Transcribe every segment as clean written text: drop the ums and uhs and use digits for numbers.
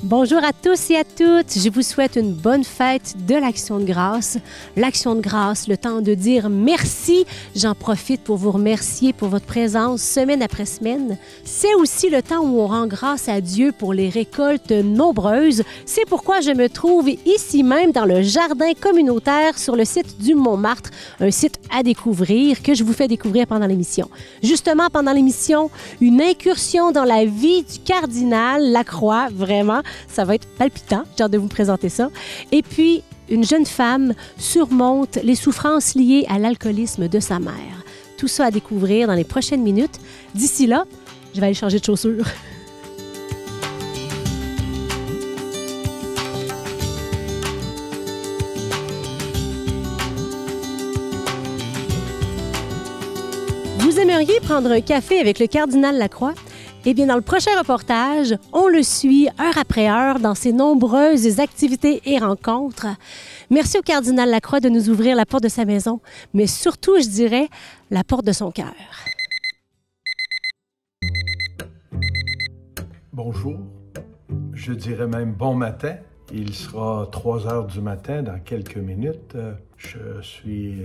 Bonjour à tous et à toutes. Je vous souhaite une bonne fête de l'Action de grâce. L'Action de grâce, le temps de dire merci. J'en profite pour vous remercier pour votre présence semaine après semaine. C'est aussi le temps où on rend grâce à Dieu pour les récoltes nombreuses. C'est pourquoi je me trouve ici même dans le jardin communautaire sur le site du Montmartre, un site à découvrir que je vous fais découvrir pendant l'émission. Justement, pendant l'émission, une incursion dans la vie du cardinal Lacroix, vraiment. Ça va être palpitant, j'ai hâte de vous présenter ça. Et puis, une jeune femme surmonte les souffrances liées à l'alcoolisme de sa mère. Tout ça à découvrir dans les prochaines minutes. D'ici là, je vais aller changer de chaussures. Vous aimeriez prendre un café avec le cardinal Lacroix? Eh bien, dans le prochain reportage, on le suit heure après heure dans ses nombreuses activités et rencontres. Merci au cardinal Lacroix de nous ouvrir la porte de sa maison, mais surtout, je dirais, la porte de son cœur. Bonjour, je dirais même bon matin. Il sera 3 heures du matin dans quelques minutes. Je suis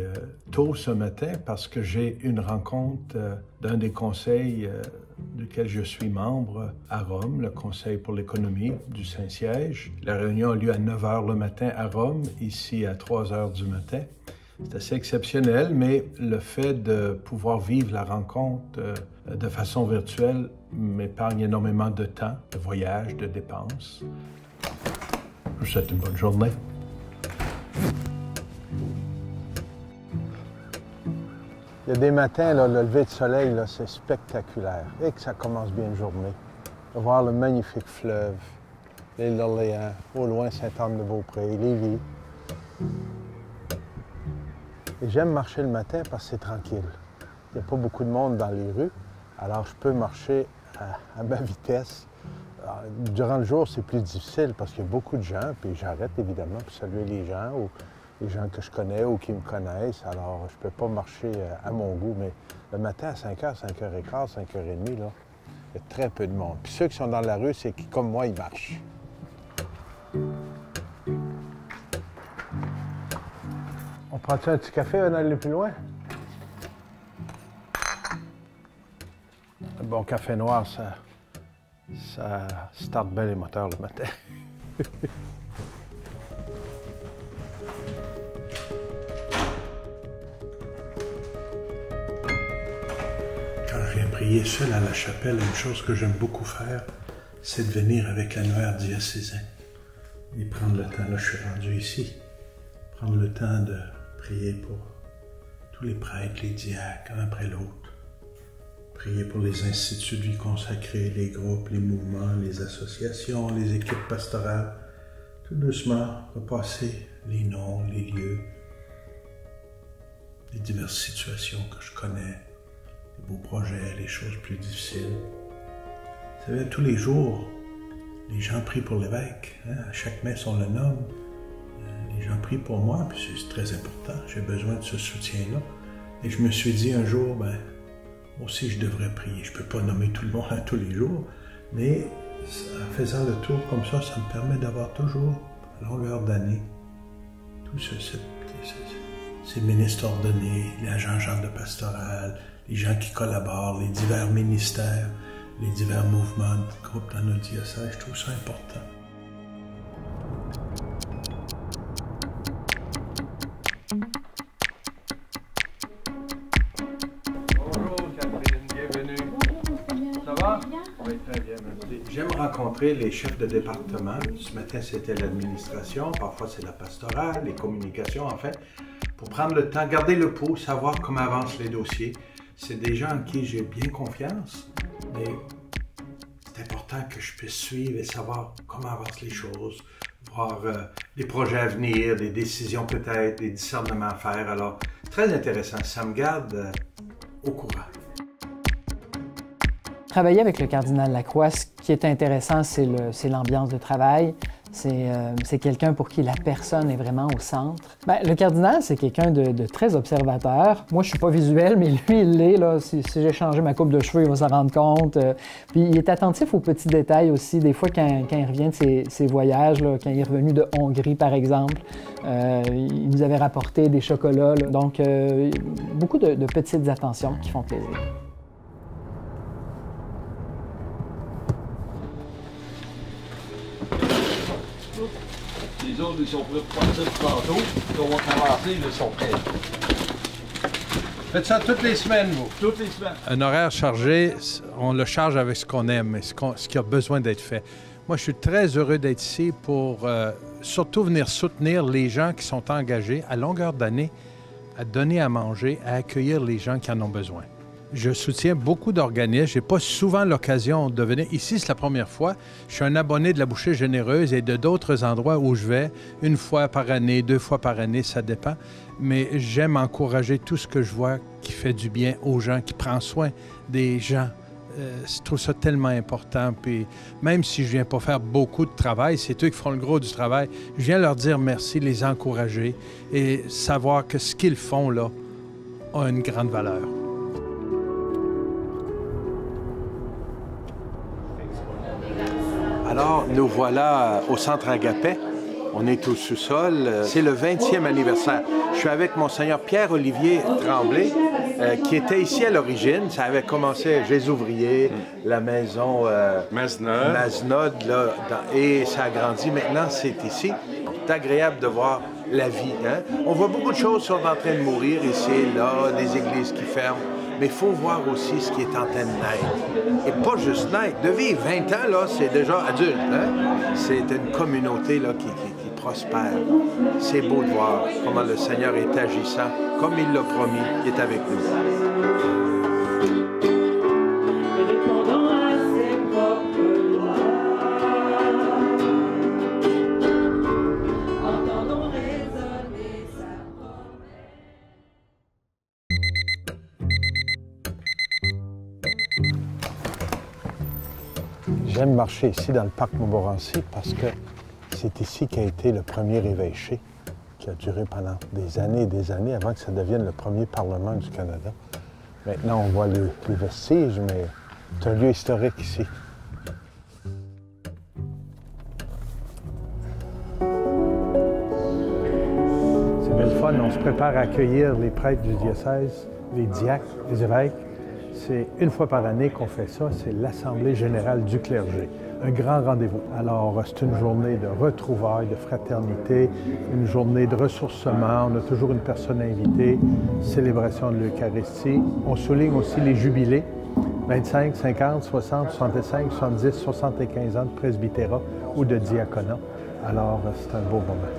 tôt ce matin parce que j'ai une rencontre d'un des conseils duquel je suis membre à Rome, le Conseil pour l'économie du Saint-Siège. La réunion a lieu à 9 heures le matin à Rome, ici à 3 heures du matin. C'est assez exceptionnel, mais le fait de pouvoir vivre la rencontre de façon virtuelle m'épargne énormément de temps, de voyage, de dépenses. Je vous souhaite une bonne journée. Il y a des matins, là, le lever de soleil, c'est spectaculaire. Et que ça commence bien une journée. De voir le magnifique fleuve, l'île d'Orléans, au loin Sainte-Anne-de-Beaupré, Lévis. Et j'aime marcher le matin parce que c'est tranquille. Il n'y a pas beaucoup de monde dans les rues, alors je peux marcher à ma vitesse. Alors, durant le jour, c'est plus difficile parce qu'il y a beaucoup de gens, puis j'arrête évidemment pour saluer les gens ou les gens que je connais ou qui me connaissent. Alors, je ne peux pas marcher à mon goût, mais le matin à 5h, 5h15, 5h30, là, il y a très peu de monde. Puis ceux qui sont dans la rue, c'est qui, comme moi, ils marchent. On prend-tu un petit café avant d'aller plus loin? Un bon café noir, ça starte bien les moteurs le matin. Quand je viens prier seul à la chapelle, une chose que j'aime beaucoup faire, c'est de venir avec l'annuaire diocésain et prendre le temps. Là, je suis rendu ici. Prendre le temps de prier pour tous les prêtres, les diacres, un après l'autre. Prier pour les instituts de vie consacrés, les groupes, les mouvements, les associations, les équipes pastorales. Tout doucement, repasser les noms, les lieux, les diverses situations que je connais, les beaux projets, les choses plus difficiles. Vous savez, tous les jours, les gens prient pour l'évêque. Hein? À chaque messe, on le nomme. Les gens prient pour moi, puis c'est très important. J'ai besoin de ce soutien-là. Et je me suis dit un jour, moi aussi, je devrais prier. Je ne peux pas nommer tout le monde à tous les jours, mais en faisant le tour comme ça me permet d'avoir toujours, à longueur d'année, tous ces ministres ordonnés, les agents de pastoral, les gens qui collaborent, les divers ministères, les divers mouvements, groupes dans nos diocèses. Je trouve ça important. J'aime rencontrer les chefs de département. Ce matin, c'était l'administration, parfois c'est la pastorale, les communications, en fait, pour prendre le temps, garder le pouls, savoir comment avancent les dossiers. C'est des gens en qui j'ai bien confiance, mais c'est important que je puisse suivre et savoir comment avancent les choses, voir des projets à venir, des décisions peut-être, des discernements à faire. Alors, très intéressant, ça me garde au courant. Travailler avec le cardinal Lacroix, ce qui est intéressant, c'est l'ambiance de travail, C'est quelqu'un pour qui la personne est vraiment au centre. Bien, le cardinal, c'est quelqu'un de très observateur. Moi, je suis pas visuel, mais lui, il l'est. Là. Si j'ai changé ma coupe de cheveux, il va s'en rendre compte. Puis il est attentif aux petits détails aussi. Des fois, quand il revient de ses voyages, là, quand il est revenu de Hongrie, par exemple, il nous avait rapporté des chocolats. Là. Donc, beaucoup de petites attentions qui font plaisir. Les autres, ils sont prêts pour partir tantôt. On va commencer, ils sont prêts. Faites ça toutes les semaines, vous? Toutes les semaines. Un horaire chargé, on le charge avec ce qu'on aime et ce qui a besoin d'être fait. Moi, je suis très heureux d'être ici pour surtout venir soutenir les gens qui sont engagés à longueur d'année à donner à manger, à accueillir les gens qui en ont besoin. Je soutiens beaucoup d'organismes. Je n'ai pas souvent l'occasion de venir. Ici, c'est la première fois. Je suis un abonné de la Bouchée Généreuse et de d'autres endroits où je vais, une fois par année, 2 fois par année, ça dépend. Mais j'aime encourager tout ce que je vois qui fait du bien aux gens, qui prend soin des gens. Je trouve ça tellement important. Puis même si je ne viens pas faire beaucoup de travail, c'est eux qui font le gros du travail. Je viens leur dire merci, les encourager et savoir que ce qu'ils font là a une grande valeur. Alors, nous voilà au Centre Agapet. On est au sous-sol. C'est le 20e anniversaire. Je suis avec Monseigneur Pierre-Olivier Tremblay, qui était ici à l'origine. Ça avait commencé chez les ouvriers, la maison Masnod, là, et ça a grandi. Maintenant, c'est ici. C'est agréable de voir la vie. Hein? On voit beaucoup de choses qui sont en train de mourir ici et là, des églises qui ferment. Mais il faut voir aussi ce qui est en train de naître. Et pas juste naître. De vivre 20 ans, là, c'est déjà adulte. Hein? C'est une communauté là, qui prospère. C'est beau de voir comment le Seigneur est agissant. Comme il l'a promis, il est avec nous. J'aime marcher ici dans le parc Montmorency parce que c'est ici qu'a été le premier évêché qui a duré pendant des années avant que ça devienne le premier Parlement du Canada. Maintenant, on voit les vestiges, mais c'est un lieu historique ici. C'est belle fun. On se prépare à accueillir les prêtres du diocèse, les diacres, les évêques. C'est une fois par année qu'on fait ça, c'est l'Assemblée générale du clergé. Un grand rendez-vous. Alors, c'est une journée de retrouvailles, de fraternité, une journée de ressourcement. On a toujours une personne invitée, célébration de l'Eucharistie. On souligne aussi les jubilés, 25, 50, 60, 65, 70, 75 ans de presbytérat ou de diaconat. Alors, c'est un beau moment.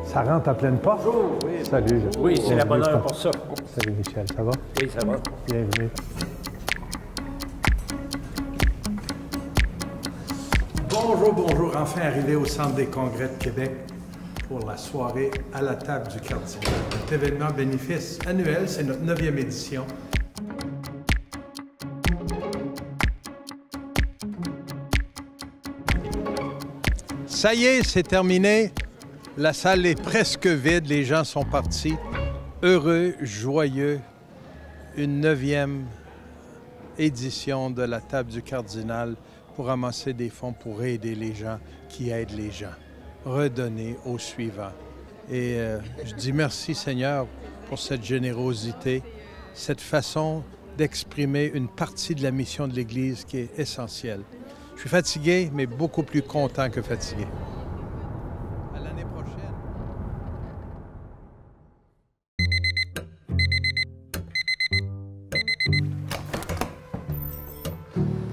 Ça rentre à pleine porte? Bonjour, oui. Salut. Oui, c'est la bonne heure pour ça. Salut Michel, ça va? Oui, ça va. Bienvenue. Bonjour, bonjour. Enfin arrivé au Centre des congrès de Québec pour la soirée à la table du cardinal. Cet événement bénéfice annuel, c'est notre 9e édition. Ça y est, c'est terminé. La salle est presque vide, les gens sont partis. Heureux, joyeux, une 9e édition de la table du cardinal pour ramasser des fonds pour aider les gens qui aident les gens. Redonner aux suivants. Et je dis merci Seigneur pour cette générosité, cette façon d'exprimer une partie de la mission de l'Église qui est essentielle. Je suis fatigué, mais beaucoup plus content que fatigué.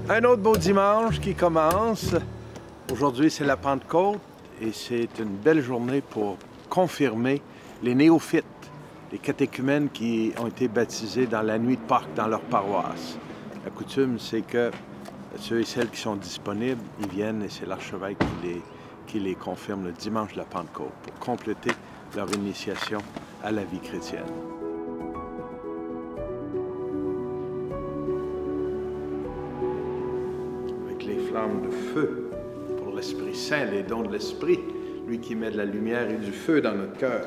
Un autre beau dimanche qui commence. Aujourd'hui, c'est la Pentecôte et c'est une belle journée pour confirmer les néophytes, les catéchumènes qui ont été baptisés dans la nuit de Pâques dans leur paroisse. La coutume, c'est que ceux et celles qui sont disponibles, ils viennent et c'est l'archevêque qui les confirme le dimanche de la Pentecôte pour compléter leur initiation à la vie chrétienne. toutes les flammes de feu pour l'Esprit Saint, les dons de l'Esprit, lui qui met de la lumière et du feu dans notre cœur.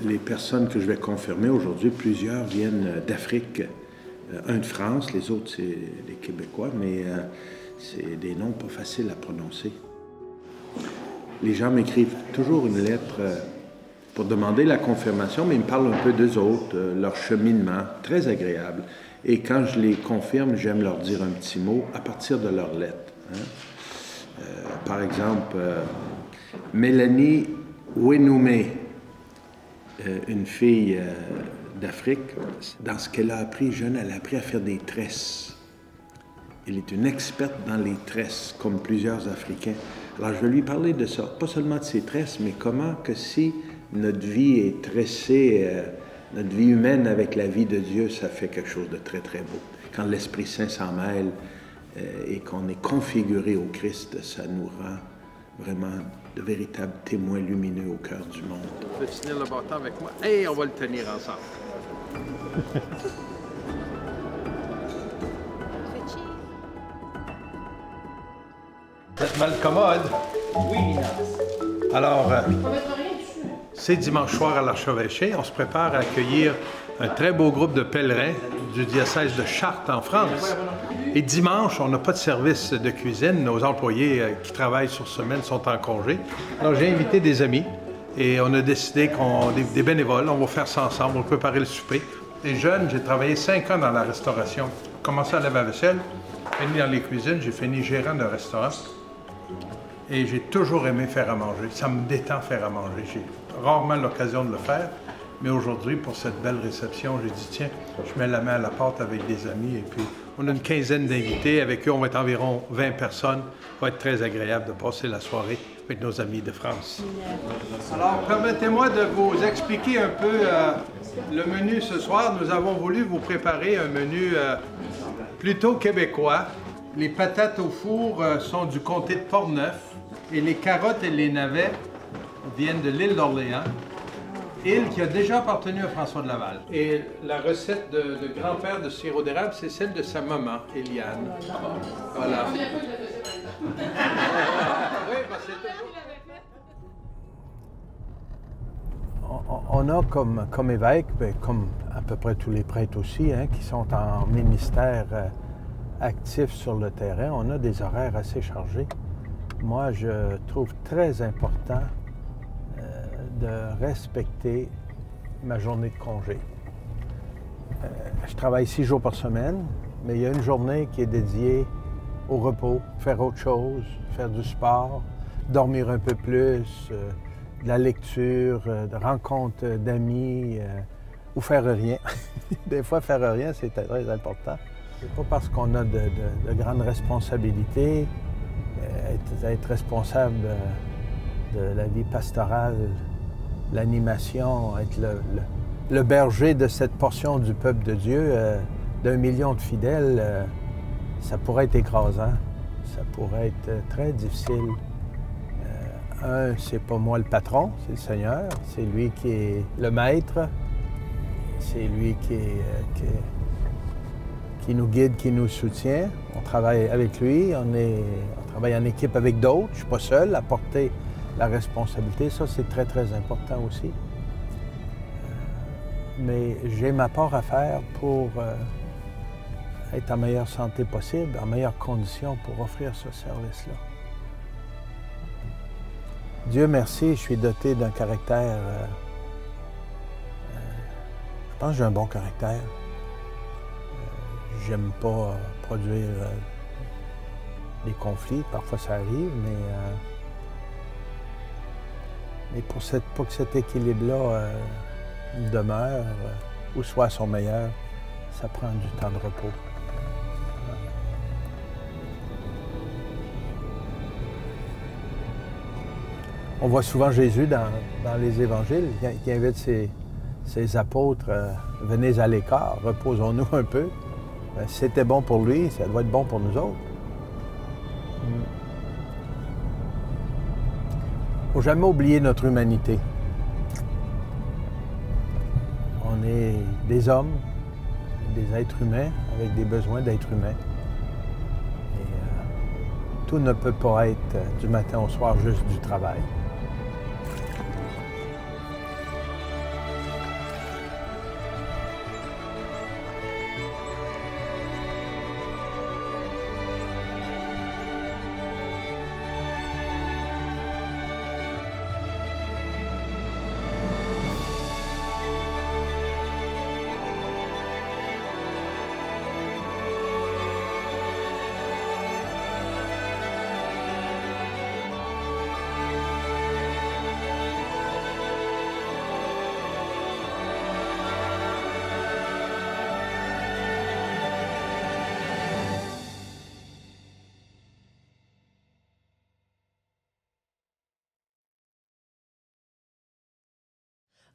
Les personnes que je vais confirmer aujourd'hui, plusieurs viennent d'Afrique. Un de France, les autres, c'est les Québécois, mais c'est des noms pas faciles à prononcer. Les gens m'écrivent toujours une lettre pour demander la confirmation, mais ils me parlent un peu d'eux autres, leur cheminement, très agréable. Et quand je les confirme, j'aime leur dire un petit mot à partir de leur lettre. Hein. Par exemple, Mélanie Wenoumé, une fille d'Afrique, dans ce qu'elle a appris jeune, elle a appris à faire des tresses. Elle est une experte dans les tresses, comme plusieurs Africains. Alors, je vais lui parler de ça, pas seulement de ses tresses, mais comment que si notre vie est tressée, notre vie humaine avec la vie de Dieu, ça fait quelque chose de très, très beau. Quand l'Esprit Saint s'en mêle et qu'on est configuré au Christ, ça nous rend vraiment de véritables témoins lumineux au cœur du monde. On peut tenir le bâton avec moi et on va le tenir ensemble. Vous êtes mal commode? Oui, Minas. Alors, c'est dimanche soir à l'Archevêché. On se prépare à accueillir un très beau groupe de pèlerins du diocèse de Chartres en France. Et dimanche, on n'a pas de service de cuisine. Nos employés qui travaillent sur semaine sont en congé. Alors, j'ai invité des amis et on a décidé des bénévoles, on va faire ça ensemble, on va préparer le souper. Et jeune, j'ai travaillé 5 ans dans la restauration. J'ai commencé à laver la vaisselle, fini dans les cuisines, j'ai fini gérant de restaurant. Et j'ai toujours aimé faire à manger. Ça me détend faire à manger. J'ai rarement l'occasion de le faire. Mais aujourd'hui, pour cette belle réception, j'ai dit, tiens, je mets la main à la pâte avec des amis. Et puis, on a une quinzaine d'invités. Avec eux, on va être environ 20 personnes. Ça va être très agréable de passer la soirée avec nos amis de France. Alors, permettez-moi de vous expliquer un peu le menu ce soir. Nous avons voulu vous préparer un menu plutôt québécois. Les patates au four sont du comté de Portneuf. Et les carottes et les navets viennent de l'île d'Orléans. Île qui a déjà appartenu à François de Laval. Et la recette de grand-père de sirop d'érable, c'est celle de sa maman, Eliane. Voilà. Oui, On a comme évêque, comme à peu près tous les prêtres aussi, hein, qui sont en ministère actif sur le terrain, on a des horaires assez chargés. Moi, je trouve très important de respecter ma journée de congé. Je travaille 6 jours par semaine, mais il y a une journée qui est dédiée au repos, faire autre chose, faire du sport, dormir un peu plus, de la lecture, de rencontres d'amis, ou faire rien. Des fois, faire rien, c'est très important. C'est pas parce qu'on a de grandes responsabilités, être responsable de la vie pastorale, l'animation, être le berger de cette portion du peuple de Dieu, d'1 million de fidèles, ça pourrait être écrasant, ça pourrait être très difficile. C'est pas moi le patron, c'est le Seigneur, c'est lui qui est le maître, c'est lui qui nous guide, qui nous soutient. On travaille avec lui, on travaille en équipe avec d'autres. Je ne suis pas seul à porter la responsabilité. Ça, c'est très, très important aussi. Mais j'ai ma part à faire pour être en meilleure santé possible, en meilleures conditions pour offrir ce service-là. Dieu merci, je suis doté d'un caractère... je pense que j'ai un bon caractère. J'aime pas produire des conflits, parfois ça arrive, mais pour que cet équilibre-là demeure ou soit à son meilleur, ça prend du temps de repos. On voit souvent Jésus dans les évangiles qui invite ses apôtres venez à l'écart, reposons-nous un peu. Si c'était bon pour lui, ça doit être bon pour nous autres. Il ne faut jamais oublier notre humanité. On est des hommes, des êtres humains avec des besoins d'êtres humains. Et Tout ne peut pas être du matin au soir juste du travail.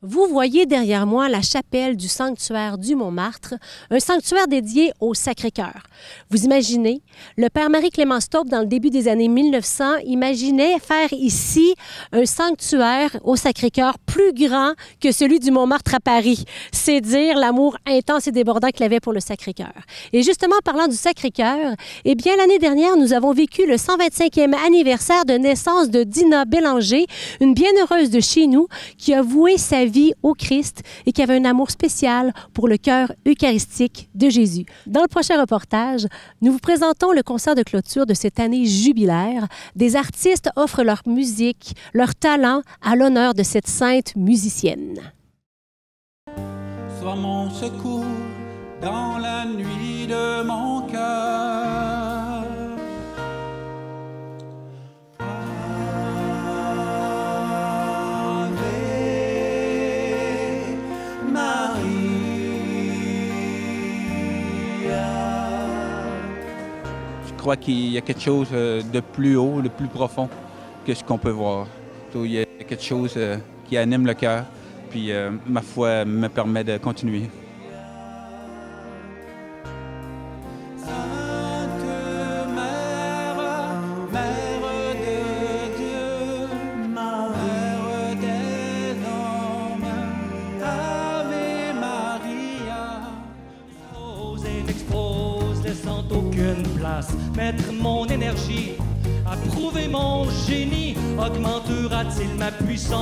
Vous voyez derrière moi la chapelle du sanctuaire du Montmartre, un sanctuaire dédié au Sacré-Cœur. Vous imaginez, le père Marie-Clément Staupe, dans le début des années 1900, imaginait faire ici un sanctuaire au Sacré-Cœur plus grand que celui du Montmartre à Paris. C'est dire l'amour intense et débordant qu'il avait pour le Sacré-Cœur. Et justement, parlant du Sacré-Cœur, eh bien, l'année dernière, nous avons vécu le 125e anniversaire de naissance de Dina Bélanger, une bienheureuse de chez nous qui a voué sa vie au Christ et qui avait un amour spécial pour le cœur eucharistique de Jésus. Dans le prochain reportage, nous vous présentons le concert de clôture de cette année jubilaire. Des artistes offrent leur musique, leur talent à l'honneur de cette sainte musicienne. Sois mon secours dans la nuit de mon cœur. Je crois qu'il y a quelque chose de plus haut, de plus profond que ce qu'on peut voir. Il y a quelque chose qui anime le cœur, puis ma foi me permet de continuer. Mettre mon énergie à prouver mon génie augmentera-t-il ma puissance?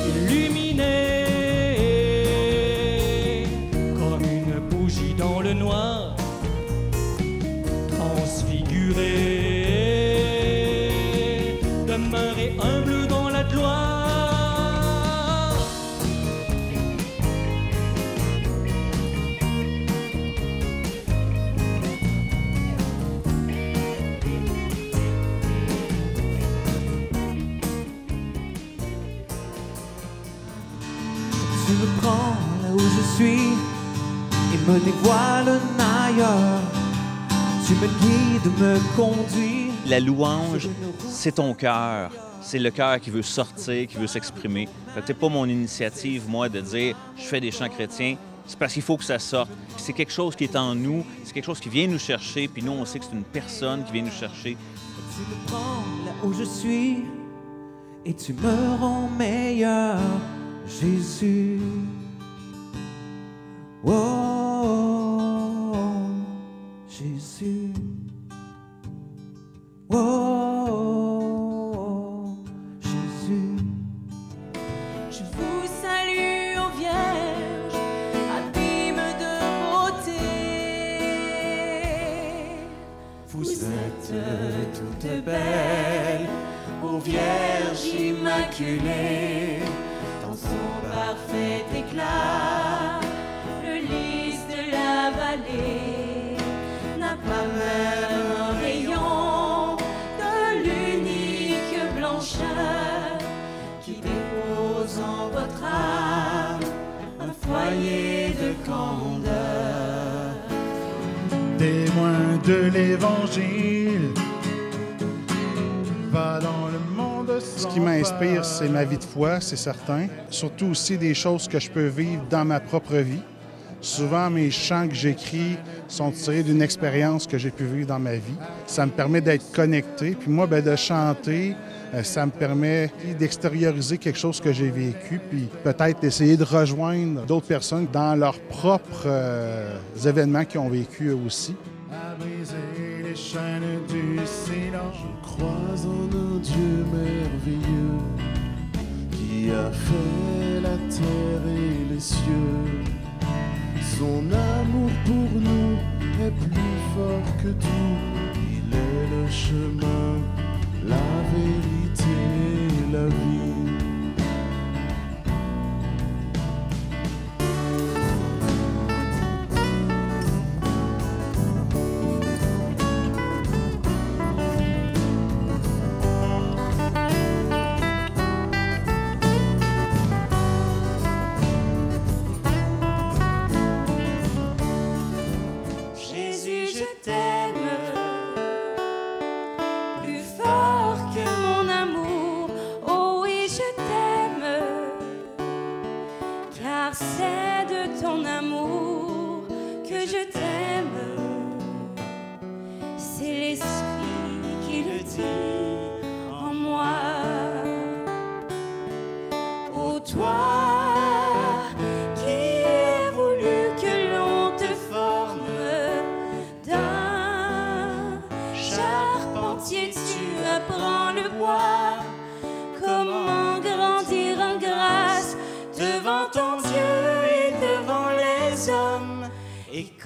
Illuminé comme une bougie dans le noir, transfiguré, demeurer humble dans la gloire. Tu me prends là où je suis et me dévoiles ailleurs. Tu me guides, me conduis. La louange, c'est ton cœur. C'est le cœur qui veut sortir, qui veut s'exprimer. C'est pas mon initiative, moi, de dire je fais des chants chrétiens. C'est parce qu'il faut que ça sorte. C'est quelque chose qui est en nous, c'est quelque chose qui vient nous chercher, puis nous, on sait que c'est une personne qui vient nous chercher. Tu me prends là où je suis et tu me rends meilleur. Jésus, oh, Jésus, oh, Jésus. Je vous salue, ô Vierge, abîme de beauté. Vous êtes toute belle, ô Vierge immaculée. Son parfait éclat, le lys de la vallée n'a pas même un rayon de l'unique blancheur qui dépose en votre âme un foyer de candeur. Témoin de l'Évangile, va dans le monde. Ce qui m'inspire, c'est ma vie de foi, c'est certain. Surtout aussi des choses que je peux vivre dans ma propre vie. Souvent, mes chants que j'écris sont tirés d'une expérience que j'ai pu vivre dans ma vie. Ça me permet d'être connecté. Puis moi, de chanter, ça me permet d'extérioriser quelque chose que j'ai vécu, puis peut-être d'essayer de rejoindre d'autres personnes dans leurs propres événements qu'ils ont vécu eux aussi. à briser les chaînes du silence. Je crois en un Dieu merveilleux qui a fait la terre et les cieux. Son amour pour nous est plus fort que tout. Il est le chemin, la vérité, la vie.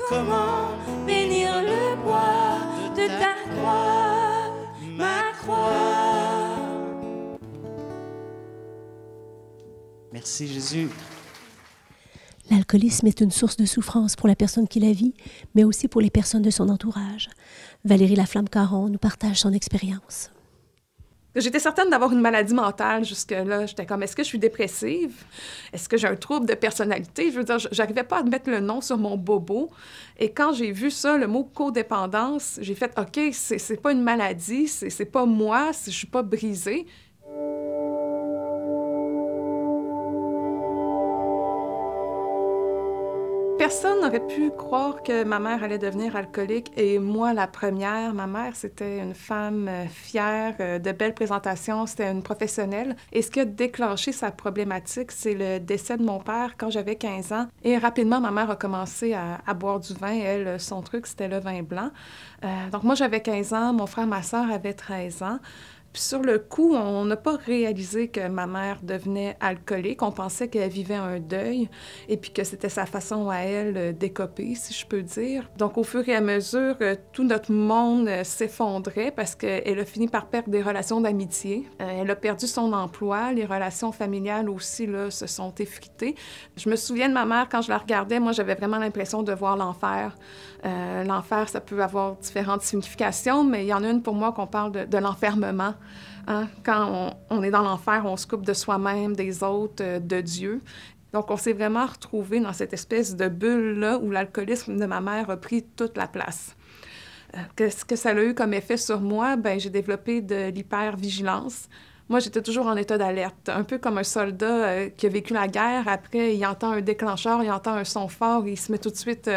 Comment bénir le bois de ta croix, ma croix. Merci Jésus. L'alcoolisme est une source de souffrance pour la personne qui la vit, mais aussi pour les personnes de son entourage. Valérie Laflamme-Caron nous partage son expérience. J'étais certaine d'avoir une maladie mentale jusque-là. J'étais comme, est-ce que je suis dépressive? Est-ce que j'ai un trouble de personnalité? Je veux dire, j'arrivais pas à mettre le nom sur mon bobo. Et quand j'ai vu ça, le mot codépendance, j'ai fait, OK, c'est pas une maladie, c'est pas moi, je suis pas brisée. Personne n'aurait pu croire que ma mère allait devenir alcoolique, et moi, la première. Ma mère, c'était une femme fière, de belles présentations, c'était une professionnelle. Et ce qui a déclenché sa problématique, c'est le décès de mon père quand j'avais 15 ans. Et rapidement, ma mère a commencé à boire du vin. Elle, son truc, c'était le vin blanc. Donc moi, j'avais 15 ans, mon frère, ma sœur avaient 13 ans. Puis sur le coup, on n'a pas réalisé que ma mère devenait alcoolique. On pensait qu'elle vivait un deuil et puis que c'était sa façon à elle d'écoper, si je peux dire. Donc au fur et à mesure, tout notre monde s'effondrait parce qu'elle a fini par perdre des relations d'amitié. Elle a perdu son emploi. Les relations familiales aussi là, se sont effritées. Je me souviens de ma mère, quand je la regardais, moi j'avais vraiment l'impression de voir l'enfer. L'enfer, ça peut avoir différentes significations, mais il y en a une pour moi qu'on parle de l'enfermement. Hein? Quand on est dans l'enfer, on se coupe de soi-même, des autres, de Dieu. Donc, on s'est vraiment retrouvés dans cette espèce de bulle-là où l'alcoolisme de ma mère a pris toute la place. Qu'est-ce que ça a eu comme effet sur moi? Bien, j'ai développé de l'hypervigilance. Moi, j'étais toujours en état d'alerte, un peu comme un soldat qui a vécu la guerre. Après, il entend un déclencheur, il entend un son fort, il se met tout de suite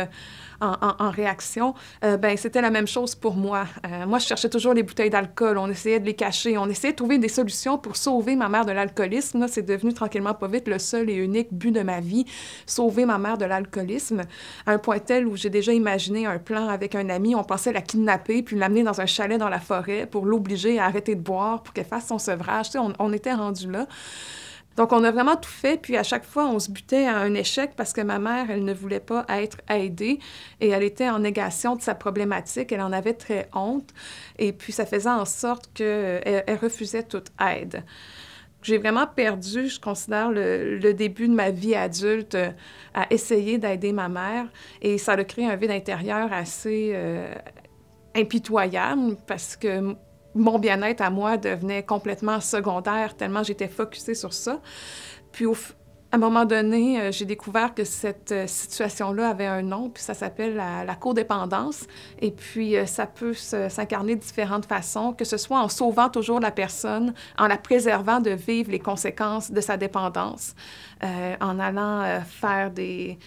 en réaction. Ben, c'était la même chose pour moi. Moi, je cherchais toujours les bouteilles d'alcool. On essayait de les cacher. On essayait de trouver des solutions pour sauver ma mère de l'alcoolisme. Là, c'est devenu tranquillement pas vite le seul et unique but de ma vie, sauver ma mère de l'alcoolisme, à un point tel où j'ai déjà imaginé un plan avec un ami. On pensait la kidnapper puis l'amener dans un chalet dans la forêt pour l'obliger à arrêter de boire, pour qu'elle fasse son sevrage. Tu sais, on était rendus là. Donc, on a vraiment tout fait, puis à chaque fois, on se butait à un échec parce que ma mère, elle ne voulait pas être aidée et elle était en négation de sa problématique. Elle en avait très honte et puis ça faisait en sorte qu'elle refusait toute aide. J'ai vraiment perdu, je considère, le début de ma vie adulte à essayer d'aider ma mère et ça a créé un vide intérieur assez impitoyable parce que mon bien-être à moi devenait complètement secondaire tellement j'étais focusée sur ça. Puis à un moment donné, j'ai découvert que cette situation-là avait un nom, puis ça s'appelle la codépendance. Et puis ça peut s'incarner de différentes façons, que ce soit en sauvant toujours la personne, en la préservant de vivre les conséquences de sa dépendance, en allant faire des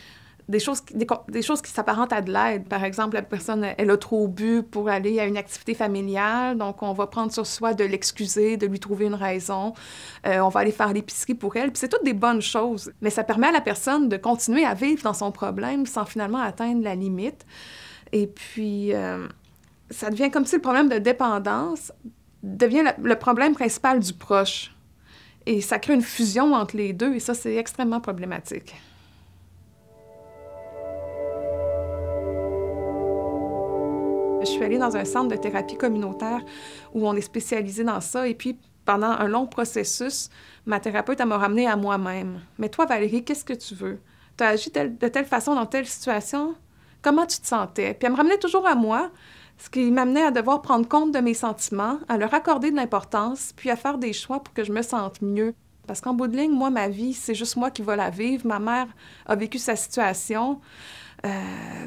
choses qui s'apparentent à de l'aide. Par exemple, la personne, elle a trop bu pour aller à une activité familiale, donc on va prendre sur soi de l'excuser, de lui trouver une raison. On va aller faire l'épicerie pour elle. Puis c'est toutes des bonnes choses, mais ça permet à la personne de continuer à vivre dans son problème sans finalement atteindre la limite. Et puis, ça devient comme si le problème de dépendance devient le problème principal du proche. Et ça crée une fusion entre les deux, et ça, c'est extrêmement problématique. Je suis allée dans un centre de thérapie communautaire où on est spécialisé dans ça, et puis pendant un long processus, ma thérapeute, elle m'a ramenée à moi-même. « Mais toi, Valérie, qu'est-ce que tu veux? Tu as agi de telle façon dans telle situation? Comment tu te sentais? » Puis elle me ramenait toujours à moi, ce qui m'amenait à devoir prendre compte de mes sentiments, à leur accorder de l'importance, puis à faire des choix pour que je me sente mieux. Parce qu'en bout de ligne, moi, ma vie, c'est juste moi qui va la vivre. Ma mère a vécu sa situation.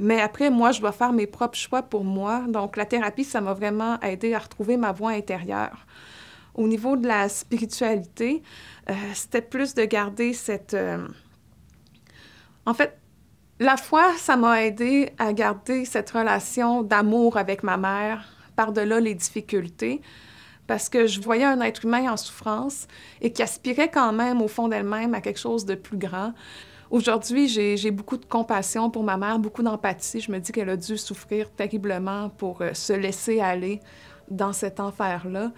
Mais après, moi, je dois faire mes propres choix pour moi. Donc, la thérapie, ça m'a vraiment aidé à retrouver ma voix intérieure. Au niveau de la spiritualité, c'était plus de garder cette... En fait, la foi, ça m'a aidé à garder cette relation d'amour avec ma mère, par-delà les difficultés, parce que je voyais un être humain en souffrance et qui aspirait quand même, au fond d'elle-même, à quelque chose de plus grand. Aujourd'hui, j'ai beaucoup de compassion pour ma mère, beaucoup d'empathie. Je me dis qu'elle a dû souffrir terriblement pour se laisser aller dans cet enfer-là.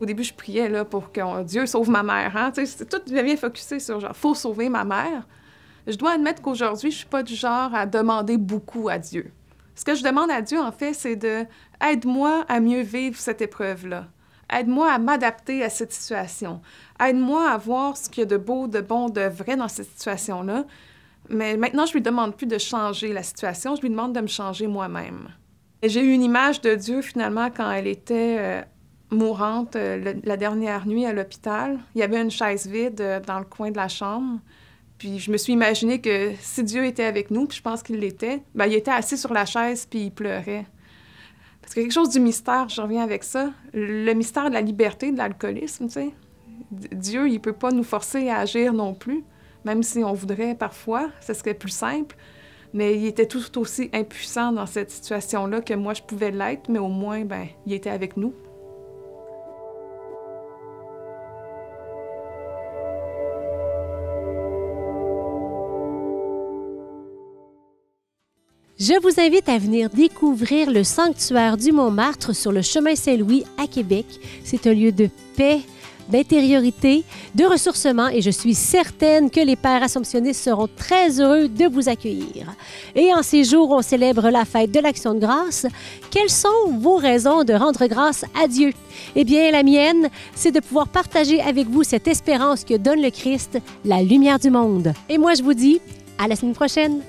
Au début, je priais là, pour que Dieu sauve ma mère. Hein? Tout devient focusé sur genre, faut sauver ma mère. Je dois admettre qu'aujourd'hui, je suis pas du genre à demander beaucoup à Dieu. Ce que je demande à Dieu, en fait, c'est de « aide-moi à mieux vivre cette épreuve-là. Aide-moi à m'adapter à cette situation. Aide-moi à voir ce qu'il y a de beau, de bon, de vrai dans cette situation-là. » Mais maintenant, je lui demande plus de changer la situation, je lui demande de me changer moi-même. Et j'ai eu une image de Dieu, finalement, quand elle était mourante la dernière nuit à l'hôpital. Il y avait une chaise vide dans le coin de la chambre. Puis je me suis imaginé que si Dieu était avec nous, puis je pense qu'il l'était, bien, il était assis sur la chaise puis il pleurait. Parce qu'il y a quelque chose du mystère, je reviens avec ça, le mystère de la liberté, de l'alcoolisme, tu sais. Dieu, il peut pas nous forcer à agir non plus, même si on voudrait parfois, ce serait plus simple. Mais il était tout aussi impuissant dans cette situation-là que moi, je pouvais l'être, mais au moins, ben, il était avec nous. Je vous invite à venir découvrir le sanctuaire du Montmartre sur le chemin Saint-Louis à Québec. C'est un lieu de paix, d'intériorité, de ressourcement et je suis certaine que les pères assomptionnistes seront très heureux de vous accueillir. Et en ces jours où on célèbre la fête de l'Action de grâce, quelles sont vos raisons de rendre grâce à Dieu? Eh bien, la mienne, c'est de pouvoir partager avec vous cette espérance que donne le Christ, la lumière du monde. Et moi, je vous dis à la semaine prochaine!